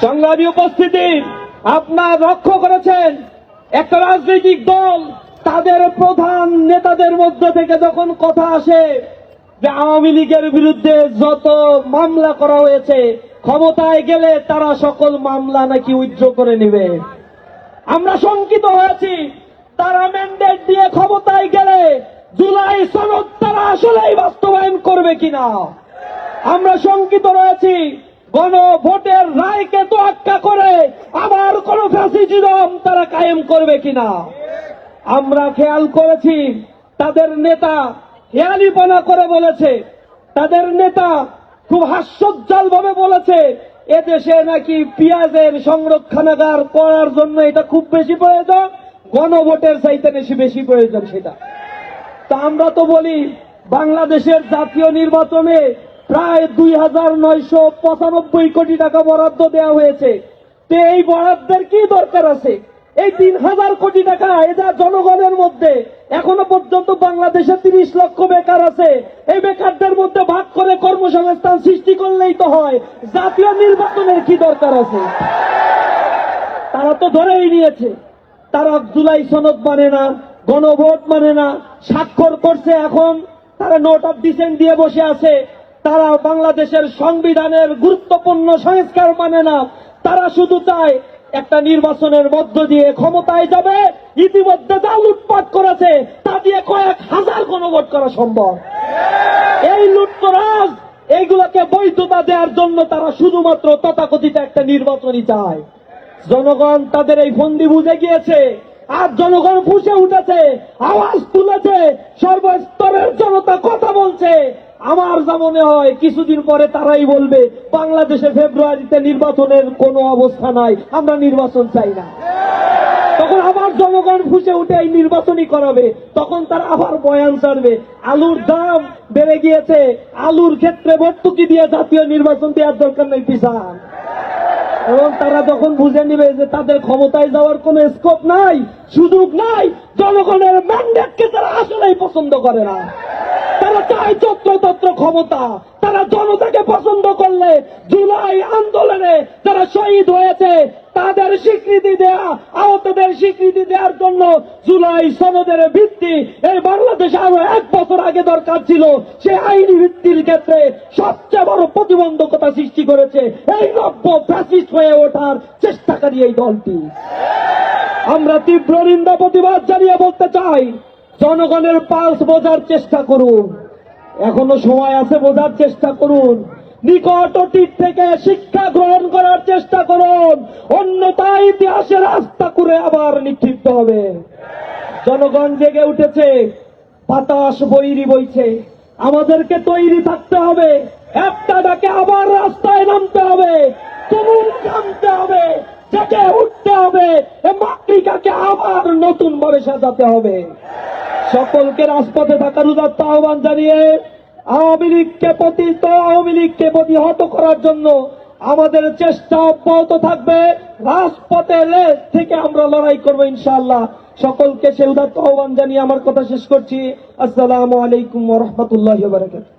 সংগ্রামী উপস্থিতি, আপনার লক্ষ্য করেছেন একটা রাজনৈতিক দল তাদের প্রধান নেতাদের মধ্যে থেকে যখন কথা আসে যে আওয়ামী লীগের বিরুদ্ধে যত মামলা করা হয়েছে ক্ষমতায় গেলে তারা সকল মামলা নাকি উইথড্র করে নেবে। আমরা শঙ্কিত হয়েছি তারা ম্যান্ডেট দিয়ে ক্ষমতায় গেলে জুলাই সনদ তারা আসলেই বাস্তবায়ন করবে কিনা। আমরা শঙ্কিত রয়েছি গণভোটের রায়কে তোয়াক্কা করে আবার কোন ফ্যাসিজম তারা কায়েম করবে কিনা। আমরা খেয়াল করেছি তাদের নেতা হেয়ালিপনা করে বলেছে, তাদের নেতা খুব হাস্যোজ্জ্বল ভাবে বলেছে এদেশে নাকি পেঁয়াজের সংরক্ষণাগার করার জন্য এটা খুব বেশি প্রয়োজন, গণভোটের চাইতে বেশি প্রয়োজন সেটা। তা আমরা তো বলি বাংলাদেশের জাতীয় নির্বাচনে প্রায় ২,৯৯৫ কোটি টাকা বরাদ্দ দেওয়া হয়েছে। তো এই বরাদ্দের কি দরকার আছে? এই ৩,০০০ কোটি টাকা এটা জনগণের মধ্যে এখনো পর্যন্ত বাংলাদেশে ৩০ লক্ষ বেকার আছে। এই বেকারদের মধ্যে ভাগ করে কর্মসংস্থান সৃষ্টি করলেই তো হয়। জাতীয় নির্বাচনের কি দরকার আছে? তারা তো ধরেই নিয়েছে তারা জুলাই সনদ মানে না, গণভোট মানে না, স্বাক্ষর করছে, এখন তারা নোট অফ ডিসেন্ট দিয়ে বসে আছে। তারা বাংলাদেশের সংবিধানের গুরুত্বপূর্ণ সংস্কার মানে না, তারা শুধু চায় একটা নির্বাচনের মধ্য দিয়ে ক্ষমতায় যাবে। ইতিমধ্যে যা লুটপাট করেছে তা দিয়ে কয়েক হাজার গণভোট করা সম্ভব। এই লুটতরাজ এইগুলোকে বৈধতা দেওয়ার জন্য তারা শুধুমাত্র তথাকথিত একটা নির্বাচনই চায়। জনগণ তাদের এই ফন্দি বুঝে গিয়েছে, আর জনগণ ফুঁসে উঠেছে, আওয়াজ তুলেছে, সর্বস্তরের জনতা কথা বলছে। আমার যা মনে হয় কিছুদিন পরে তারাই বলবে বাংলাদেশে ফেব্রুয়ারিতে নির্বাচনের কোনো অবস্থা নাই, আমরা নির্বাচন চাই না। তখন আবার জনগণ ফুঁসে উঠে এই নির্বাচনই করাবে, তখন তারা আবার বয়ান ছাড়বে আলুর দাম বেড়ে গিয়েছে, আলুর ক্ষেত্রে ভর্তুকি দিয়ে জাতীয় নির্বাচন দেওয়ার দরকার নেই পিছান। এবং তারা যখন বুঝে নিবে যে তাদের ক্ষমতায় যাওয়ার কোন স্কোপ নাই, সুযোগ নাই, জনগণের ম্যান্ডেটকে তারা আসলেই পছন্দ করে না, তারা চায় যত্রতত্র ক্ষমতা। তারা জনতাকে পছন্দ করলে জুলাই আন্দোলনে যারা শহীদ হয়েছে তাদের স্বীকৃতি দেয়া, আহতদের স্বীকৃতি দেওয়ার জন্য জুলাই সনদের ভিত্তি এই বাংলাদেশে আরো 1 বছর আগে দরকার ছিল। সে আইনি ভিত্তির ক্ষেত্রে সবচেয়ে বড় প্রতিবন্ধকতা সৃষ্টি করেছে এই নব্য ফ্যাসিস্ট হয়ে ওঠার চেষ্টাকারী এই দলটি। আমরা তীব্র নিন্দা প্রতিবাদ জানিয়ে বলতে চাই, জনগণের পালস বোঝার চেষ্টা করুন, এখনো সময় আছে, বোঝার চেষ্টা করুন, নিকট অতীত থেকে শিক্ষা গ্রহণ করার চেষ্টা করুন, অন্যথায় ইতিহাসের রাস্তা করে আবার নিক্ষিপ্ত হবে। জনগণ জেগে উঠেছে, বাতাস বৈরি বইছে, আমাদেরকে তৈরি থাকতে হবে, একটা ডাকে আবার রাস্তায় নামতে হবে, তুমুল নামতে হবে, জেগে উঠতে হবে, মাতৃকাকে আবার নতুন ভাবে সাজাতে হবে। সকলকে রাজপথে থাকার উদাত্ত আহ্বান জানিয়ে আওয়ামী লীগকে প্রতিহত করার জন্য আমাদের চেষ্টা অব্যাহত থাকবে। রাজপথে থেকে আমরা লড়াই করবো ইনশাআল্লাহ। সকলকে সে উদাত্ত আহ্বান জানিয়ে আমার কথা শেষ করছি। আসসালামু আলাইকুম ওয়া রাহমাতুল্লাহি ওয়া বারাকাতুহু।